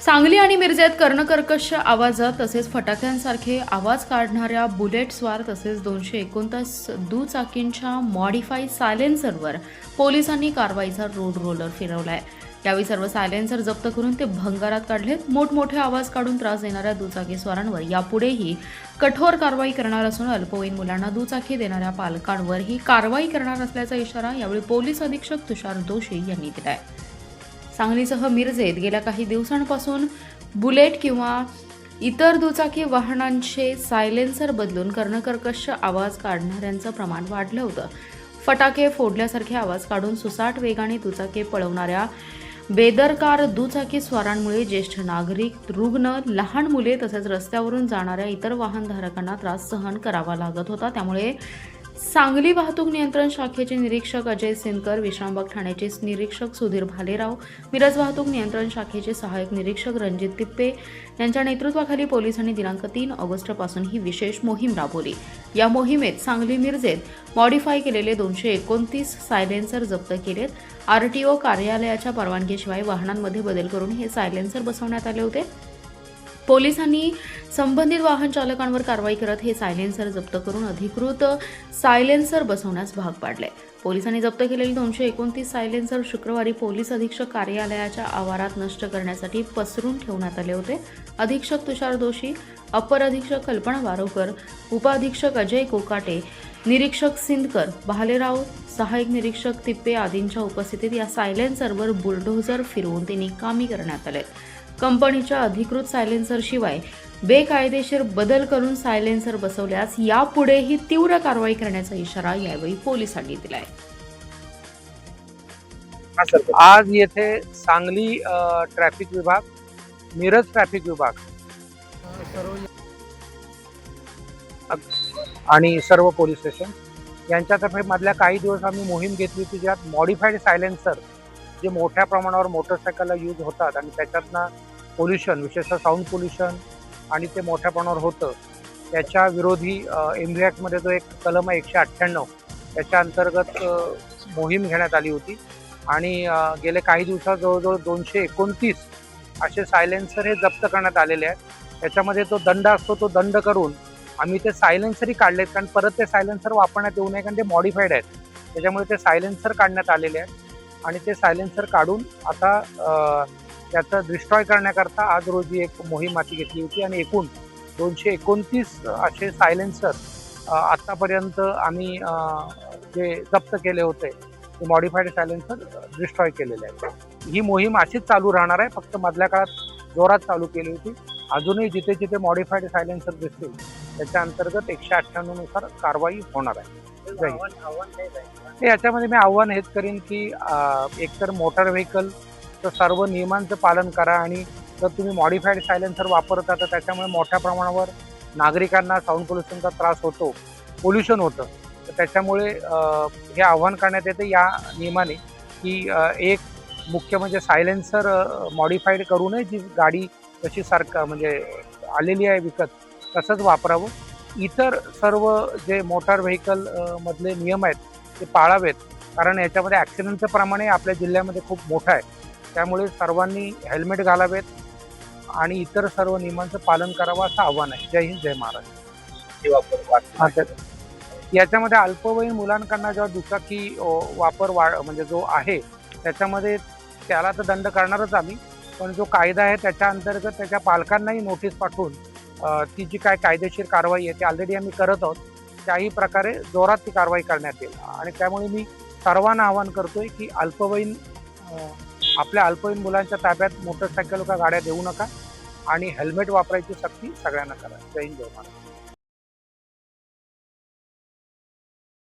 सांगली आणि मिरजेत कर्णकर्कश आवाजात तसेच फटाक्यांसारखे आवाज काढणाऱ्या बुलेटस्वार तसेच 229 दुचाकींच्या मॉडिफाईड सायलेन्सरवर पोलिसांनी कारवाईचा रोड रोलर फिरवलाय। यावेळी सर्व सायलेन्सर जप्त करून ते भंगारात काढलेत। मोठमोठे आवाज काढून त्रास देणाऱ्या दुचाकीस्वारांवर यापुढेही कठोर कारवाई करणार असून अल्पवयीन मुलांना दुचाकी देणाऱ्या पालकांवरही कारवाई करणार असल्याचा इशारा यावेळी पोलीस अधीक्षक तुषार दोशी यांनी दिलाय। सांगलीसह मिरजेत गेल्या काही दिवसांपासून बुलेट किंवा इतर दुचाकी वाहनांचे सायलेन्सर बदलून कर्णकर्कश आवाज काढणाऱ्यांचं प्रमाण वाढलं होतं। फटाके फोडल्यासारखे आवाज काढून सुसाट वेगाने दुचाकी पळवणाऱ्या बेदरकार दुचाकी स्वारांमुळे ज्येष्ठ नागरिक, रुग्ण, लहान मुले तसेच रस्त्यावरून जाणाऱ्या इतर वाहनधारकांना त्रास सहन करावा लागत होता। त्यामुळे सांगली वाहतूक नियंत्रण शाखेचे निरीक्षक अजय सिनकर, विश्रामबाग ठाण्याचे निरीक्षक सुधीर भालेराव, मिरज वाहतूक नियंत्रण शाखेचे सहाय्यक निरीक्षक रणजित तिप्पे यांच्या नेतृत्वाखाली पोलिसांनी दिनांक 3 ऑगस्टपासून ही विशेष मोहीम राबवली। या मोहिमेत सांगली मिरजेत मॉडिफाय केलेले 229 सायलेन्सर जप्त केलेत। आरटीओ कार्यालयाच्या परवानगीशिवाय वाहनांमध्ये बदल करून हे सायलेन्सर बसवण्यात आले होते। पोलिसांनी संबंधित वाहन चालकांवर कारवाई करत हे सायलेन्सर जप्त करून अधिकृत सायलेन्सर बसवण्यास भाग पाडले। पोलिसांनी जप्त केलेले 229 सायलेन्सर शुक्रवारी पोलीस अधीक्षक कार्यालयाच्या आवारात नष्ट करण्यासाठी पसरून ठेवण्यात आले होते। अधीक्षक तुषार दोशी, अपर अधीक्षक कल्पना वारोकर, उपअधीक्षक अजय कोकाटे, निरीक्षक सिंदकर, भालेराव, सहाय्यक निरीक्षक तिप्पे आदींच्या उपस्थितीत या सायलेन्सरवर बुलडोझर फिरवून ते निकामी करण्यात आले। कंपनीच्या अधिकृत सायलेन्सरशिवाय बेकायदेशीर बदल करून सायलेन्सर बसवल्यास यापुढेही तीव्र कारवाई करण्याचा इशारा यावेळी पोलिसांनी दिलाय। आज येथे सांगली ट्रॅफिक विभाग, मिरज ट्रॅफिक विभाग आणि सर्व पोलीस स्टेशन यांच्यातर्फे मधल्या काही दिवस आम्ही मोहीम घेतली होती, ज्यात मॉडिफाईड सायलेन्सर जे मोठ्या प्रमाणावर मोटरसायकलला यूज होतात आणि त्याच्यातनं पोल्युशन, विशेषतः साऊंड पोल्युशन आणि ते मोठ्या प्रमाणावर होतं, त्याच्या विरोधी एमव्ही ॲक्टमध्ये जो एक कलम आहे 198 त्याच्या अंतर्गत मोहीम घेण्यात आली होती आणि गेले काही दिवसात जवळजवळ 229 असे सायलेन्सर हे जप्त करण्यात आलेले आहेत। त्याच्यामध्ये तो दंड असतो, तो दंड करून आम्ही ते सायलेन्सरही काढलेत, कारण परत ते सायलेन्सर वापरण्यात येऊ नये, कारण ते मॉडिफाईड आहेत। त्याच्यामुळे ते सायलेन्सर काढण्यात आलेले आहेत आणि ते सायलेन्सर काढून आता त्याचं डिस्ट्रॉय करण्याकरता आज रोजी एक मोहीम हाती घेतली होती आणि एकूण 229 असे सायलेन्सर आत्तापर्यंत आम्ही जे जप्त केले होते ते मॉडिफाईड सायलेन्सर डिस्ट्रॉय केलेले आहेत। ही मोहीम अशीच चालू राहणार आहे, फक्त मधल्या काळात जोरात चालू केली होती। अजूनही जिथे जिथे मॉडिफाईड सायलेन्सर दिसतील त्याच्या अंतर्गत 198 नुसार कारवाई होणार आहे। याच्यामध्ये मी आव्हान हेच करीन की एकतर मोटार व्हेकलचं सर्व नियमांचं पालन करा आणि जर तुम्ही मॉडिफाईड सायलेन्सर वापरता तर त्याच्यामुळे मोठ्या प्रमाणावर नागरिकांना साऊंड पोल्युशनचा त्रास होतो, पोल्युशन होतं। तर त्याच्यामुळे हे आव्हान करण्यात येते या नियमाने की एक मुख्य म्हणजे सायलेन्सर मॉडिफाईड करू नये, जी गाडी तशी म्हणजे आलेली आहे विकत तसंच वापरावं। इतर सर्व जे मोटार व्हेकल मधले नियम आहेत ते पाळावेत, कारण याच्यामध्ये ॲक्सिडेंटचं प्रमाण आपल्या जिल्ह्यामध्ये खूप मोठं आहे। त्यामुळे सर्वांनी हेल्मेट घालावेत आणि इतर सर्व नियमांचं पालन करावं असं आव्हान आहे। जय हिंद, जय महाराष्ट्र। याच्यामध्ये अल्पवयीन मुलांकडनं जेव्हा दुचाकी वापर म्हणजे जो आहे त्याच्यामध्ये त्याला तर दंड करणारच आम्ही, पण जो कायदा आहे त्याच्या अंतर्गत त्याच्या पालकांनाही नोटीस पाठवून ती जी काय कायदेशीर कारवाई आहे ती ऑलरेडी आम्ही करत आहोत, त्याही प्रकारे जोरात ती कारवाई करण्यात येईल। आणि त्यामुळे मी सर्वांना आवाहन करतोय की आपल्या अल्पवयीन मुलांच्या ताब्यात मोटरसायकल का गाड्या देऊ नका आणि हेल्मेट वापरायची सक्ती सगळ्यांना करा। जय हिंद, जय महाराष्ट्र।